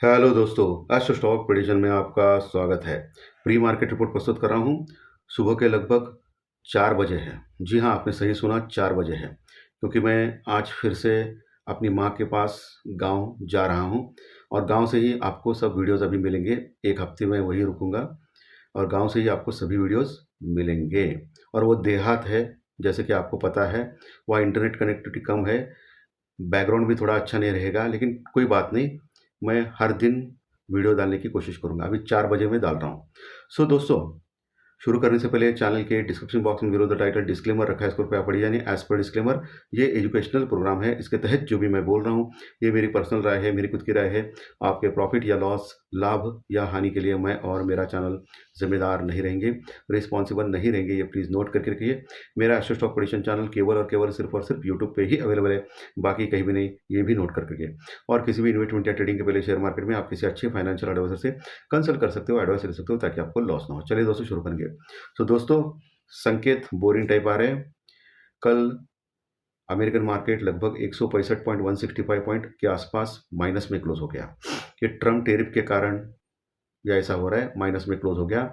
Hello दोस्तों, astro stock prediction में आपका स्वागत है। प्री मार्केट रिपोर्ट प्रस्तुत कर रहा हूँ। सुबह के लगभग 4 बजे है। जी हाँ, आपने सही सुना, 4 बजे है। क्योंकि मैं आज फिर से अपनी माँ के पास गाँव जा रहा हूँ और गाँव से ही आपको सब वीडियोज़ अभी मिलेंगे। 1 हफ्ते में वहीं रुकूँगा और गाँव से ही आपको सभी वीडियोज़ मिलेंगे। और वो देहात है, जैसे कि आपको पता है, वहाँ इंटरनेट कनेक्टिविटी कम है, बैकग्राउंड भी थोड़ा अच्छा नहीं रहेगा, लेकिन कोई बात नहीं, मैं हर दिन वीडियो डालने की कोशिश करूँगा। अभी 4 बजे मैं डाल रहा हूँ। सो दोस्तों, शुरू करने से पहले चैनल के डिस्क्रिप्शन बॉक्स में बिलो द टाइटल डिस्क्लेमर रखा है, इसको कृपया पढ़िए। यानी एज पर डिस्क्लेमर, ये एजुकेशनल प्रोग्राम है। इसके तहत जो भी मैं बोल रहा हूँ, ये मेरी पर्सनल राय है, मेरी खुद की राय है। आपके प्रॉफिट या लॉस, लाभ या हानि के लिए मैं और मेरा चैनल जिम्मेदार नहीं रहेंगे, रिस्पॉन्सिबल नहीं रहेंगे। ये प्लीज़ नोट करके रखिए। मेरा एस्ट्रो स्टॉक प्रेडिक्शन चैनल केवल और केवल सिर्फ और सिर्फ यूट्यूब पे ही अवेलेबल है, बाकी कहीं भी नहीं। ये भी नोट करके रखिए। और किसी भी इन्वेस्टमेंट या ट्रेडिंग के पहले शेयर मार्केट में आप किसी अच्छे फाइनेंशियल एडवाइजर से कंसल्ट कर सकते हो, एडवाइस ले सकते हो, ताकि आपको लॉस ना हो। चलिए दोस्तों, शुरू करेंगे। तो दोस्तों, संकेत बोरिंग टाइप आ रहे हैं। कल अमेरिकन मार्केट लगभग 165.165 पॉइंट के आसपास माइनस में क्लोज हो गया। ये ट्रम्प टैरिफ के कारण या ऐसा हो रहा है, माइनस में क्लोज हो गया।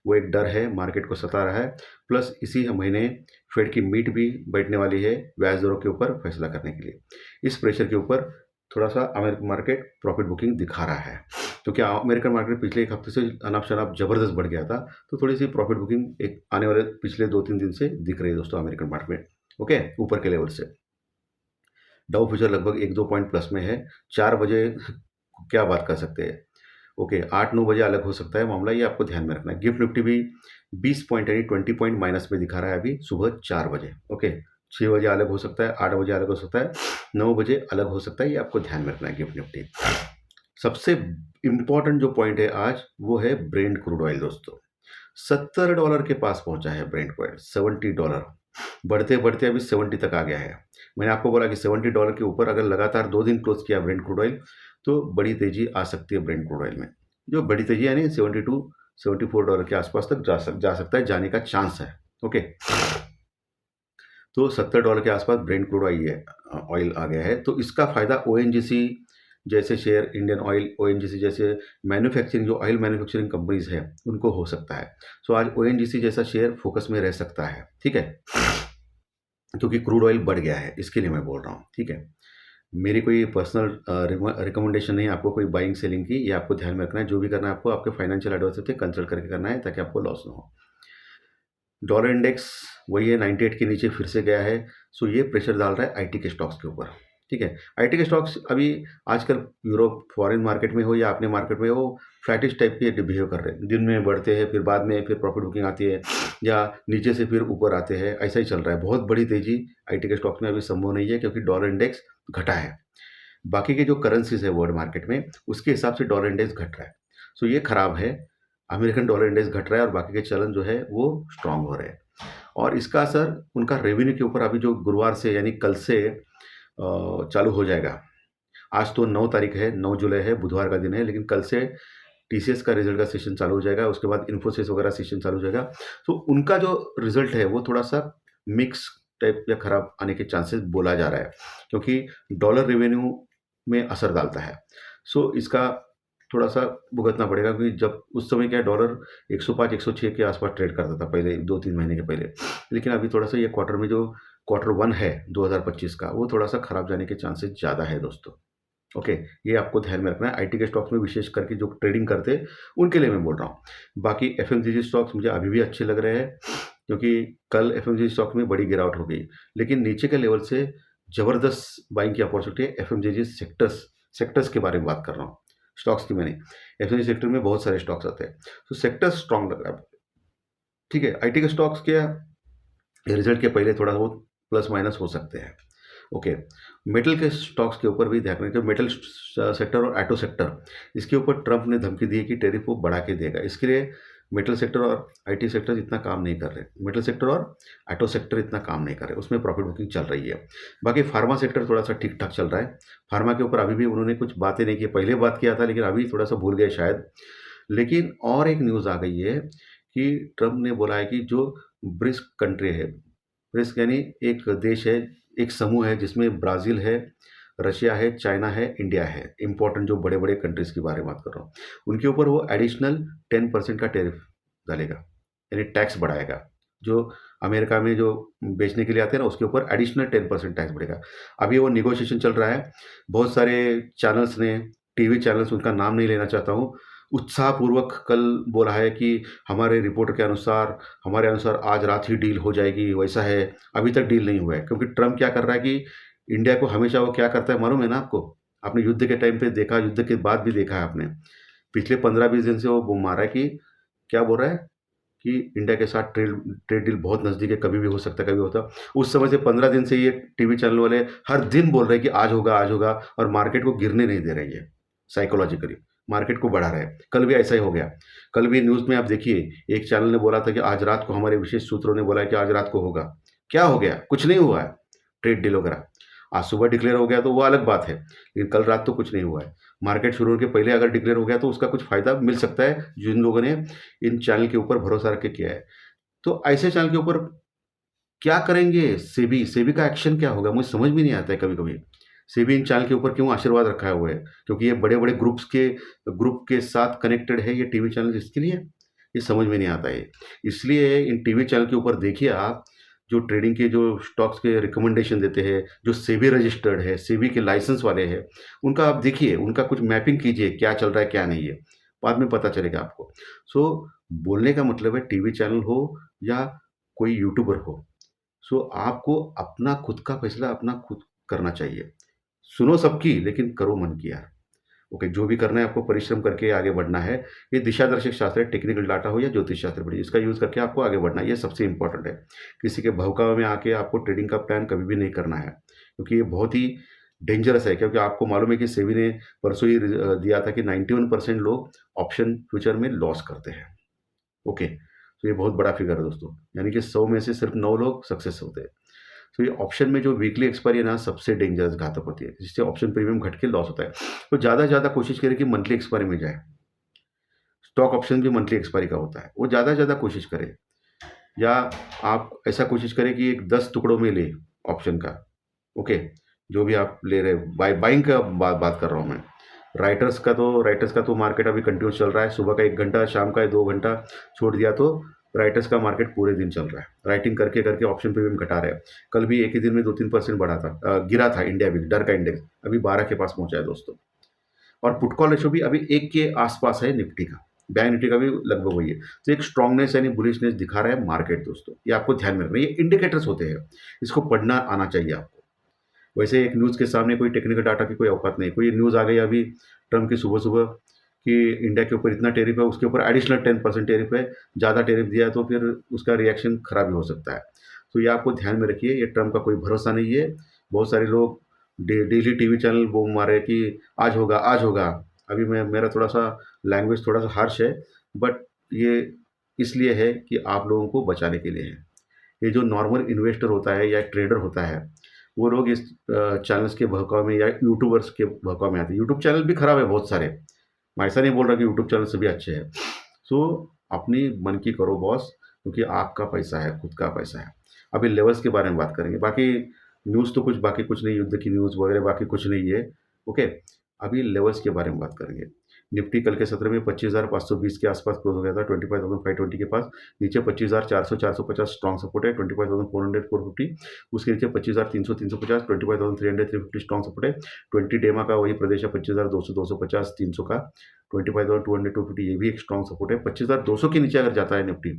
वो एक डर है, मार्केट को सता रहा है। प्लस इसी महीने फेड की मीट भी बैठने वाली है ब्याज दरों के ऊपर फैसला करने के लिए। इस प्रेशर के ऊपर थोड़ा सा अमेरिकन मार्केट प्रॉफिट बुकिंग दिखा रहा है, क्योंकि अमेरिकन मार्केट पिछले 1 हफ्ते से अनाप शनाप जबरदस्त बढ़ गया था। तो थोड़ी सी प्रॉफिट बुकिंग एक आने वाले पिछले 2-3 दिन से दिख रही है दोस्तों अमेरिकन मार्केट में। ओके, ऊपर के लेवल से डाउ फ्यूचर लगभग 1-2 पॉइंट प्लस में है। 4 बजे क्या बात कर सकते हैं। ओके, 8-9 बजे अलग हो सकता है मामला, ये आपको ध्यान में रखना है। गिफ्ट निफ्टी भी 20 पॉइंट यानी 20 पॉइंट माइनस में दिखा रहा है अभी सुबह 4 बजे। ओके, 6 बजे अलग हो सकता है, 8 बजे अलग हो सकता है, 9 बजे अलग हो सकता है, ये आपको ध्यान में रखना है गिफ्ट निफ्टी। सबसे इम्पोर्टेंट जो पॉइंट है आज, वो है ब्रेंट क्रूड ऑयल दोस्तों। $70 के पास पहुंचा है ब्रेंट क्रूड ऑयल, $70। बढ़ते बढ़ते अभी 70 तक आ गया है। मैंने आपको बोला कि $70 के ऊपर अगर लगातार 2 दिन क्लोज किया ब्रेंट क्रूड ऑयल, तो बड़ी तेजी आ सकती है ब्रेंट क्रूड ऑयल में। जो बड़ी तेजी यानी 72-74 डॉलर के आसपास तक जा सकता है, जाने का चांस है। ओके, तो $70 के आसपास ब्रेंट क्रूड ऑयल आ गया है। तो इसका फायदा ओएनजीसी जैसे शेयर, इंडियन ऑयल, ओएनजीसी जैसे मैन्युफैक्चरिंग, जो ऑयल मैन्युफैक्चरिंग कंपनीज है, उनको हो सकता है। सो आज ओएनजीसी जैसा शेयर फोकस में रह सकता है, ठीक है, क्योंकि क्रूड ऑयल बढ़ गया है, इसके लिए मैं बोल रहा हूँ, ठीक है। मेरी कोई पर्सनल रिकमेंडेशन नहीं है आपको कोई बाइंग सेलिंग की, ये आपको ध्यान में रखना है। जो भी करना है आपको आपके फाइनेंशियल एडवाइजर से कंसल्ट करके करना है, ताकि आपको लॉस ना हो। डॉलर इंडेक्स वही है, 98 के नीचे फिर से गया है। सो ये प्रेशर डाल रहा है आईटी के स्टॉक्स के ऊपर, ठीक है। आईटी के स्टॉक्स अभी आजकल यूरोप फॉरेन मार्केट में हो या अपने मार्केट में हो, फ्लैटिश टाइप के बिहेव कर रहे हैं। दिन में बढ़ते हैं, फिर बाद में फिर प्रॉफिट बुकिंग आती है, या नीचे से फिर ऊपर आते हैं, ऐसा ही चल रहा है। बहुत बड़ी तेजी आईटी के स्टॉक्स में अभी संभव नहीं है, क्योंकि डॉलर इंडेक्स घटा है। बाकी के जो करेंसीज है वर्ल्ड मार्केट में, उसके हिसाब से डॉलर इंडेक्स घट रहा है। सो ये खराब है। अमेरिकन डॉलर इंडेक्स घट रहा है और बाकी के चलन जो है वो स्ट्रांग हो रहे हैं। और इसका असर उनका रेवेन्यू के ऊपर अभी जो गुरुवार से यानी कल से चालू हो जाएगा। आज तो 9 तारीख है, 9 जुलाई है, बुधवार का दिन है, लेकिन कल से टीसीएस का रिजल्ट का सेशन चालू हो जाएगा, उसके बाद इन्फोसिस वगैरह सेशन चालू हो जाएगा। तो उनका जो रिजल्ट है वो थोड़ा सा मिक्स टाइप या खराब आने के चांसेस बोला जा रहा है, क्योंकि डॉलर रेवेन्यू में असर डालता है। सो इसका थोड़ा सा भुगतना पड़ेगा, क्योंकि जब उस समय क्या डॉलर 105-106 के आसपास ट्रेड करता था पहले, 2-3 महीने के पहले। लेकिन अभी थोड़ा सा ये क्वार्टर में जो क्वार्टर 1 है 2025 का, वो थोड़ा सा खराब जाने के चांसेस ज़्यादा है दोस्तों। ओके, ये आपको ध्यान में रखना है। आईटी के स्टॉक्स में विशेष करके जो ट्रेडिंग करते हैं, उनके लिए मैं बोल रहा हूँ। बाकी एफएमसीजी स्टॉक्स मुझे अभी भी अच्छे लग रहे हैं, क्योंकि कल एफएमसीजी स्टॉक में बड़ी गिरावट हो गई, लेकिन नीचे के लेवल से ज़बरदस्त बाइंग की अपॉर्चुनिटी है। एफएमसीजी सेक्टर्स के बारे में बात कर रहा हूँ, स्टॉक्स की मैंने। एफएमसीजी सेक्टर में बहुत सारे स्टॉक्स आते हैं, तो सेक्टर स्ट्रांग लग रहा है, ठीक है। आईटी के स्टॉक्स के रिजल्ट के पहले थोड़ा बहुत प्लस माइनस हो सकते हैं। ओके, मेटल के स्टॉक्स के ऊपर भी ध्यान रखें। मेटल सेक्टर और ऑटो सेक्टर, इसके ऊपर ट्रंप ने धमकी दी है कि टैरिफ को बढ़ा के देगा। इसके लिए मेटल सेक्टर और आईटी सेक्टर इतना काम नहीं कर रहे। मेटल सेक्टर और ऑटो सेक्टर इतना काम नहीं कर रहे, उसमें प्रॉफिट बुकिंग चल रही है। बाकी फार्मा सेक्टर थोड़ा सा ठीक ठाक चल रहा है। फार्मा के ऊपर अभी भी उन्होंने कुछ बातें नहीं की, पहले बात किया था, लेकिन अभी थोड़ा सा भूल गए शायद। लेकिन और एक न्यूज़ आ गई है कि ट्रंप ने बोला है कि जो ब्रिक्स कंट्री है, ब्रिक्स यानी एक देश है, एक समूह है, जिसमें ब्राज़ील है, रशिया है, चाइना है, इंडिया है, इम्पोर्टेंट जो बड़े-बड़े कंट्रीज़ के बारे में बात कर रहा हूँ। उनके ऊपर वो एडिशनल 10% का टैरिफ डालेगा, यानी टैक्स बढ़ाएगा। जो अमेरिका में जो बेचने के लिए आते हैं ना, उसके ऊपर एडिशनल 10% टैक्स बढ़ेगा। अभी वो नेगोशिएशन चल रहा है। बहुत सारे चैनल्स ने, टीवी चैनल्स, उनका नाम नहीं लेना चाहता हूँ, उत्साहपूर्वक कल बोला है कि हमारे रिपोर्ट के अनुसार, हमारे अनुसार आज रात ही डील हो जाएगी, वैसा है। अभी तक डील नहीं हुआ है, क्योंकि ट्रम्प क्या कर रहा है कि इंडिया को हमेशा वो क्या करता है मालूम है ना आपको? आपने युद्ध के टाइम पे देखा, युद्ध के बाद भी देखा है आपने। पिछले 15-20 दिन से वो मार रहा है कि क्या बोल रहा है कि इंडिया के साथ ट्रेड ट्रेड डील बहुत नज़दीक है, कभी भी हो सकता है, कभी होता है। उस समय से 15 दिन से ये टीवी चैनल वाले हर दिन बोल रहे हैं कि आज होगा, आज होगा, और मार्केट को गिरने नहीं दे रही है। साइकोलॉजिकली मार्केट को बढ़ा रहा है। कल भी ऐसा ही हो गया। कल भी न्यूज़ में आप देखिए, एक चैनल ने बोला था कि आज रात को, हमारे विशेष सूत्रों ने बोला है कि आज रात को होगा। क्या हो गया? कुछ नहीं हुआ है ट्रेड डील वगैरह। आज सुबह डिक्लेयर हो गया तो वो अलग बात है, लेकिन कल रात तो कुछ नहीं हुआ है। मार्केट शुरू होने के पहले अगर डिक्लेयर हो गया तो उसका कुछ फ़ायदा मिल सकता है, जिन लोगों ने इन चैनल के ऊपर भरोसा रख के किया है। तो ऐसे चैनल के ऊपर क्या करेंगे सेबी? सेबी का एक्शन क्या होगा? मुझे समझ में नहीं आता है कभी-कभी। सेबी इन चैनल के ऊपर क्यों आशीर्वाद रखा हुआ है? क्योंकि ये बड़े-बड़े ग्रुप के साथ कनेक्टेड है ये टीवी चैनल, इसके लिए? ये समझ में नहीं आता है। इसलिए इन टीवी चैनल के ऊपर देखिए आप, जो ट्रेडिंग के जो स्टॉक्स के रिकमेंडेशन देते हैं, जो सेबी रजिस्टर्ड है, सेबी के लाइसेंस वाले हैं, उनका आप देखिए, उनका कुछ मैपिंग कीजिए, क्या चल रहा है, क्या नहीं है। बाद में पता चलेगा आपको। सो बोलने का मतलब है, टीवी चैनल हो या कोई यूट्यूबर हो, सो आपको अपना खुद का फैसला अपना खुद करना चाहिए। सुनो सबकी, लेकिन करो मन की यार। ओके, जो भी करना है आपको परिश्रम करके आगे बढ़ना है। ये दिशा-दर्शक शास्त्र है, टेक्निकल डाटा हो या ज्योतिष शास्त्र पढ़िए, इसका यूज़ करके आपको आगे बढ़ना है, ये सबसे इम्पोर्टेंट है। किसी के बहकावे में आके आपको ट्रेडिंग का प्लान कभी भी नहीं करना है, क्योंकि ये बहुत ही डेंजरस है। क्योंकि आपको मालूम है कि सेबी ने परसों ही दिया था कि 91% लोग ऑप्शन फ्यूचर में लॉस करते हैं। ओके, तो ये बहुत बड़ा फिगर है दोस्तों, यानी कि 100 में से सिर्फ 9 लोग सक्सेस होते हैं। तो ये ऑप्शन में जो वीकली एक्सपायरी है ना, सबसे डेंजरस घातक होती है, जिससे ऑप्शन प्रीमियम घट के लॉस होता है। तो ज़्यादा से ज़्यादा कोशिश करें कि मंथली एक्सपायरी में जाए। स्टॉक ऑप्शन भी मंथली एक्सपायरी का होता है, वो ज़्यादा से ज़्यादा कोशिश करें। या आप ऐसा कोशिश करें कि एक 10 टुकड़ों में लें ऑप्शन का। ओके, जो भी आप ले रहे हैं, बाइंग का बात कर रहा हूँ मैं। राइटर्स का तो मार्केट अभी कंटिन्यूस चल रहा है। सुबह का 1 घंटा, शाम का 2 घंटा छोड़ दिया तो राइटर्स का मार्केट पूरे दिन चल रहा है। राइटिंग करके करके ऑप्शन प्रीमियम घटा रहे हैं। कल भी एक ही दिन में 2-3% बढ़ा था, गिरा था इंडिया भी, डर का इंडेक्स अभी 12 के पास पहुंचा है दोस्तों। और पुट कॉल रेशो भी अभी 1 के आसपास है निफ्टी का। बैंक निफ्टी का भी लगभग वही है। तो एक स्ट्रांगनेस यानी बुलिशनेस दिखा रहा है मार्केट दोस्तों। ये आपको ध्यान में रखना है। ये इंडिकेटर्स होते हैं, इसको पढ़ना आना चाहिए आपको। वैसे एक न्यूज़ के सामने कोई टेक्निकल डाटा की कोई औकात नहीं। कोई न्यूज़ आ गई अभी ट्रम्प की सुबह-सुबह कि इंडिया के ऊपर इतना टैरिफ है, उसके ऊपर एडिशनल 10% टैरिफ है, ज़्यादा टैरिफ दिया है तो फिर उसका रिएक्शन खराब भी हो सकता है। तो ये आपको ध्यान में रखिए, ये ट्रम्प का कोई भरोसा नहीं है। बहुत सारे लोग डेली टीवी चैनल बूम मारे कि आज होगा, आज होगा। अभी मेरा थोड़ा-सा लैंग्वेज थोड़ा-सा हार्श है, बट ये इसलिए है कि आप लोगों को बचाने के लिए है। ये जो नॉर्मल इन्वेस्टर होता है या ट्रेडर होता है, वो लोग इस चैनल्स के बहकावे में या यूट्यूबर्स के बहकावे में आते हैं। यूट्यूब चैनल भी खराब है बहुत सारे, मैं ऐसा नहीं बोल रहा कि यूट्यूब चैनल सभी अच्छे हैं। सो अपनी मन की करो बॉस, क्योंकि आपका पैसा है, खुद का पैसा है। अभी लेवल्स के बारे में बात करेंगे, बाकी न्यूज़ तो बाकी कुछ नहीं, युद्ध की न्यूज़ वगैरह बाकी कुछ नहीं है। ओके, अभी लेवल्स के बारे में बात करेंगे। निफ्टी कल के सत्र में 25,520 के आसपास क्लोज हो गया था, 25,520 के पास। नीचे 25,400 450 स्ट्रॉन्ग सपोर्ट है, 25,400 450। उसके नीचे 25,300 350, 25,300 350 स्ट्रॉन्ग सपोर्ट है। 20 डेमा का वही प्रदेश है, 25,200 250 300 का। 25,200 250 ये भी एक स्ट्रॉन्ग सपोर्ट है। 25,200 के नीचे अगर जाता है निफ्टी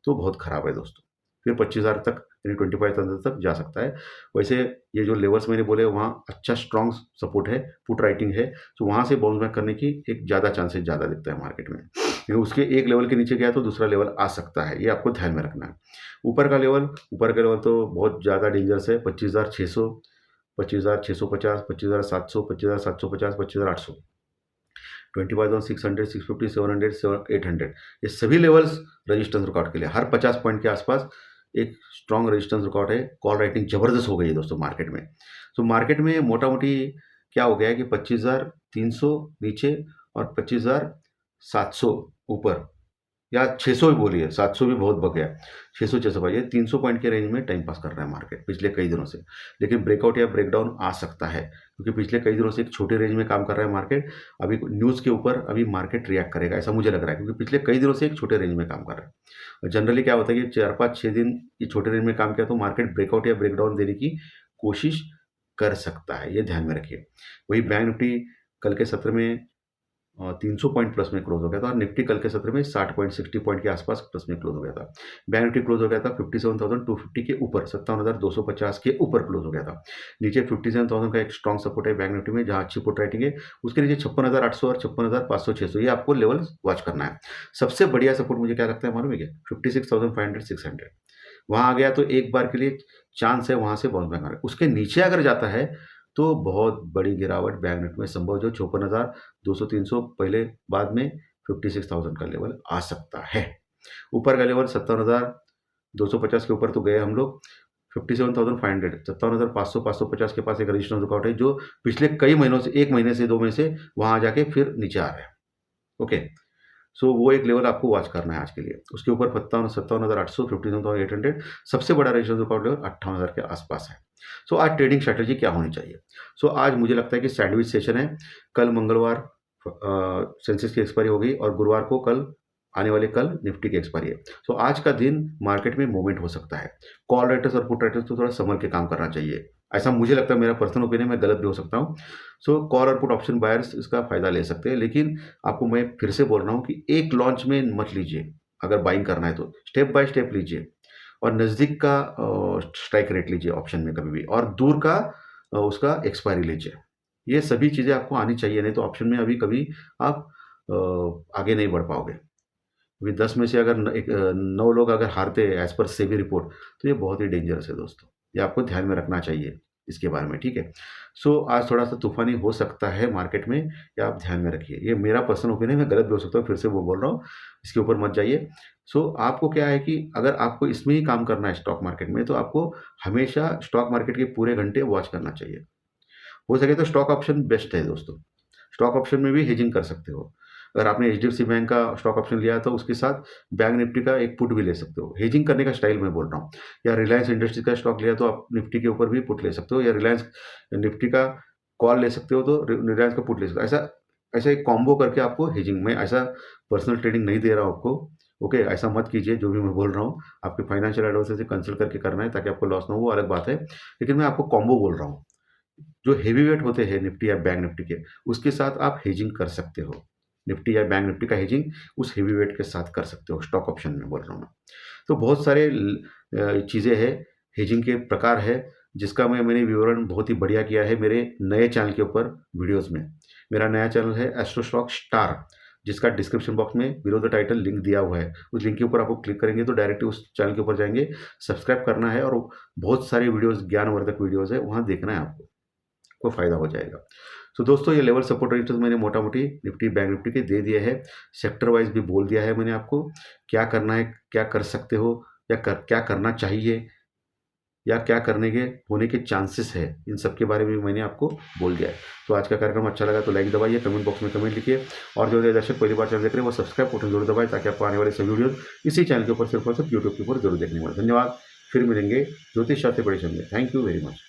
तो बहुत खराब है दोस्तों। फिर 25,000 तक यानी 25,000 तक जा सकता है। वैसे ये जो लेवल्स मैंने बोले वहाँ अच्छा स्ट्रॉन्ग सपोर्ट है, पुट राइटिंग है, तो वहाँ से बाउंस बैक करने की एक ज़्यादा चांसेस ज़्यादा दिखता है मार्केट में। लेकिन उसके एक लेवल के नीचे गया तो दूसरा लेवल आ सकता है, ये आपको ध्यान में रखना है। ऊपर का लेवल तो बहुत ज़्यादा डेंजरस है, 25,600 25,650 25,700 25,750 25,800 25,600 650 700 800 ये सभी लेवल्स रेजिस्टेंस रिकॉर्ड के लिए हर 50 पॉइंट के आसपास एक स्ट्रॉन्ग रेजिस्टेंस रिकॉर्ड है। कॉल राइटिंग ज़बरदस्त हो गई है दोस्तों मार्केट में। तो मार्केट में मोटा-मोटी क्या हो गया है कि 25,300 नीचे और 25,700 ऊपर या 600 भी बोलिए, 700 भी बहुत बक गया। 600-600 ये 300 पॉइंट के रेंज में टाइम पास कर रहा है मार्केट पिछले कई दिनों से। लेकिन ब्रेकआउट या ब्रेकडाउन आ सकता है, क्योंकि पिछले कई दिनों से एक छोटे रेंज में काम कर रहा है मार्केट। अभी न्यूज़ के ऊपर अभी मार्केट रिएक्ट करेगा, ऐसा मुझे लग रहा है, क्योंकि पिछले कई दिनों से एक छोटे रेंज में काम कर रहा है। और जनरली क्या होता है कि 4-5-6 दिन ये छोटे रेंज में काम किया तो मार्केट ब्रेकआउट या ब्रेकडाउन देने की कोशिश कर सकता है, ये ध्यान में रखिए। वही बैंक निफ्टी कल के सत्र में 300 पॉइंट प्लस में क्लोज हो गया था और निफ्टी कल के सत्र में 60 पॉइंट 60 पॉइंट के आसपास प्लस में क्लोज हो गया था। बैंक निफ्टी क्लोज हो गया था 57,250 के ऊपर, 57,250 के ऊपर क्लोज हो गया था। नीचे 57,000 का एक स्ट्रॉन्ग सपोर्ट है बैंक निफ्टी में, जहां अच्छी पुट राइटिंग है। उसके नीचे 56,800 और 56,500 600 ये आपको लेवल वॉच करना है। सबसे बढ़िया सपोर्ट मुझे क्या लगता है मालूम है क्या? 56,500 600 वहां आ गया तो एक बार के लिए चांस है वहां से बाउंस बैक आने। उसके नीचे अगर जाता है तो बहुत बड़ी गिरावट बैंक निफ्टी में संभव, जो 54,200-300 पहले बाद में 56,000 का लेवल आ सकता है। ऊपर का लेवल 57,250 के ऊपर तो गए हम लोग। 57,500 57,500-550 के पास एक रजिस्टेंस रुकावट है, जो पिछले कई महीनों से, 1 महीने से 2 महीने से वहां जाके फिर नीचे आ रहा है। ओके, सो वो एक लेवल आपको वॉच करना है आज के लिए। उसके ऊपर 57,800 57,800 सबसे बड़ा रेजिस्टेंस रुकावट लेवल 58,000 के आसपास है। सो आज ट्रेडिंग स्ट्रैटेजी क्या होनी चाहिए? सो आज मुझे लगता है कि सैंडविच सेशन है। कल मंगलवार सेंसेक्स की एक्सपायरी होगी और गुरुवार को आने वाले कल निफ्टी की एक्सपायरी है। सो आज का दिन मार्केट में मूवमेंट हो सकता है। कॉल राइटर्स और पुट राइटर्स को थोड़ा संभल के काम करना चाहिए, ऐसा मुझे लगता है। मेरा पर्सनल ओपिनियन, मैं गलत भी हो सकता हूँ। सो कॉल और पुट ऑप्शन बायर्स इसका फायदा ले सकते हैं, लेकिन आपको मैं फिर से बोल रहा हूँ कि एक लॉन्च में मत लीजिए। अगर बाइंग करना है तो स्टेप बाय स्टेप लीजिए और नज़दीक का स्ट्राइक रेट लीजिए ऑप्शन में कभी भी, और दूर का उसका एक्सपायरी लीजिए। ये सभी चीज़ें आपको आनी चाहिए, नहीं तो ऑप्शन में अभी कभी आप आगे नहीं बढ़ पाओगे। अभी 10 में से अगर 9 लोग अगर हारते हैं एज़ पर सेबी रिपोर्ट, तो ये बहुत ही डेंजरस है दोस्तों। ये आपको ध्यान में रखना चाहिए इसके बारे में, ठीक है? सो आज थोड़ा-सा तूफ़ानी हो सकता है मार्केट में, ये आप ध्यान में रखिए। ये मेरा पर्सनल ओपिनियन है, मैं गलत भी हो सकता हूँ, फिर से वो बोल रहा हूँ, इसके ऊपर मत जाइए। सो आपको क्या है कि अगर आपको इसमें ही काम करना है स्टॉक मार्केट में, तो आपको हमेशा स्टॉक मार्केट के पूरे घंटे वॉच करना चाहिए। हो सके तो स्टॉक ऑप्शन बेस्ट है दोस्तों। स्टॉक ऑप्शन में भी हेजिंग कर सकते हो। अगर आपने एचडीएफसी बैंक का स्टॉक ऑप्शन लिया है तो उसके साथ बैंक निफ्टी का एक पुट भी ले सकते हो। हेजिंग करने का स्टाइल मैं बोल रहा हूँ। या रिलायंस इंडस्ट्रीज का स्टॉक लिया तो आप निफ्टी के ऊपर भी पुट ले सकते हो, या रिलायंस निफ्टी का कॉल ले सकते हो तो रिलायंस का पुट ले सकते हो। ऐसा ऐसा एक कॉम्बो करके आपको हेजिंग में, ऐसा पर्सनल ट्रेडिंग नहीं दे रहा हूँ आपको। ओके, ऐसा मत कीजिए। जो भी मैं बोल रहा हूँ आपके फाइनेंशियल एडवाइजर से कंसल्ट करके करना है, ताकि आपको लॉस ना हो, वो अलग बात है। लेकिन मैं आपको कॉम्बो बोल रहा हूँ। जो हेवी वेट होते हैं निफ्टी या बैंक निफ्टी के, उसके साथ आप हेजिंग कर सकते हो। निफ्टी या बैंक निफ्टी का हेजिंग उस हेवी वेट के साथ कर सकते हो, स्टॉक ऑप्शन में बोल रहा हूँ मैं। तो बहुत सारे चीज़ें हैं, हेजिंग के प्रकार है, जिसका मैंने विवरण बहुत ही बढ़िया किया है मेरे नए चैनल के ऊपर वीडियोज़ में। मेरा नया चैनल है एस्ट्रो स्टॉक स्टार, जिसका डिस्क्रिप्शन बॉक्स में बिलो द टाइटल लिंक दिया हुआ है। उस लिंक के ऊपर आपको क्लिक करेंगे तो डायरेक्ट उस चैनल के ऊपर जाएँगे, सब्सक्राइब करना है, और बहुत सारे वीडियोज़, ज्ञानवर्धक वीडियोज़ है, वहाँ देखना है आपको। को फ़ायदा हो जाएगा। तो दोस्तों, ये लेवल सपोर्ट रेजिस्टेंस मैंने मोटा-मोटी निफ्टी, बैंक निफ्टी के दे दिए हैं। सेक्टर वाइज़ भी बोल दिया है मैंने आपको, क्या करना है, क्या कर सकते हो, या क्या करना चाहिए, या क्या करने के होने के चांसेस है, इन सब के बारे में मैंने आपको बोल दिया है। तो आज का कार्यक्रम अच्छा लगा तो लाइक दबाइए, कमेंट बॉक्स में कमेंट लिखिए, और जो दर्शक पहली बार चैनल देख रहे हैं वो सब्सक्राइब बटन जरूर दबाएँ, ताकि आपको आने वाले सभी वीडियोज़ इसी चैनल के ऊपर सिर्फ और सिर्फ यूट्यूब के ऊपर जरूर देखने को मिले। धन्यवाद। फिर मिलेंगे ज्योतिष शास्त्र परेशान में। Thank you very much.